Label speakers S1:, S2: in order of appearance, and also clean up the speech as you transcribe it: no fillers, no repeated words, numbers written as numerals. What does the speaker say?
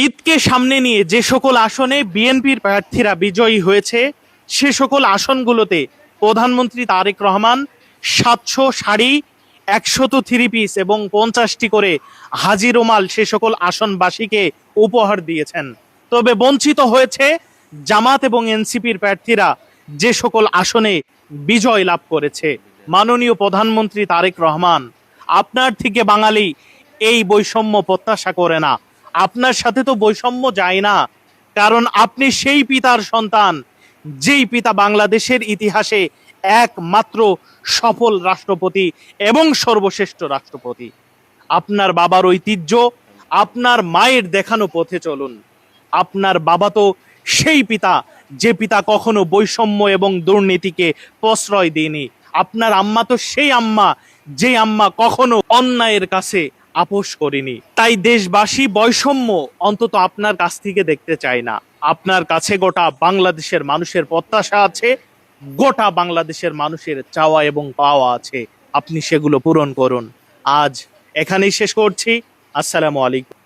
S1: ঈদকে সামনে নিয়ে যে সকল আসনে বিএনপির প্রার্থীরা বিজয়ী হয়েছে সে সকল আসনগুলোতে প্রধানমন্ত্রী তারেক রহমান 700 শাড়ি, 100 থ্রি পিস এবং 50টি করে হাজি রুমাল সে সকল আসনবাসীকে উপহার দিয়েছেন। তবে বঞ্চিত হয়েছে জামাত এবং এনসিপির প্রার্থীরা যে সকল আসনে বিজয় লাভ করেছে। মাননীয় প্রধানমন্ত্রী তারেক রহমান, আপনার থেকে বাঙালি এই বৈষম্য প্রত্যাশা করে না। আপনার সাথে তো বৈষম্য যায় না, কারণ আপনি সেই পিতার সন্তান যেই পিতা বাংলাদেশের ইতিহাসে একমাত্র সফল রাষ্ট্রপতি এবং সর্বশ্রেষ্ঠ রাষ্ট্রপতি। আপনার বাবার ঐতিহ্য, আপনার মায়ের দেখানো পথে চলুন। আপনার বাবা তো সেই পিতা যে পিতা কখনো বৈষম্য এবং দুর্নীতিকে প্রশ্রয় দেয়নি। আপনার আম্মা তো সেই আম্মা যে আম্মা কখনো অন্যায়ের কাছে আপোষ করেনি। তাই দেশবাসী বৈষম্য অন্তত আপনার কাছ থেকে দেখতে চায় না। আপনার কাছে গোটা বাংলাদেশের মানুষের প্রত্যাশা আছে, গোটা বাংলাদেশের মানুষের চাওয়া এবং পাওয়া আছে। আপনি সেগুলো পূরণ করুন। আজ এখানেই শেষ করছি। আসসালামু আলাইকুম।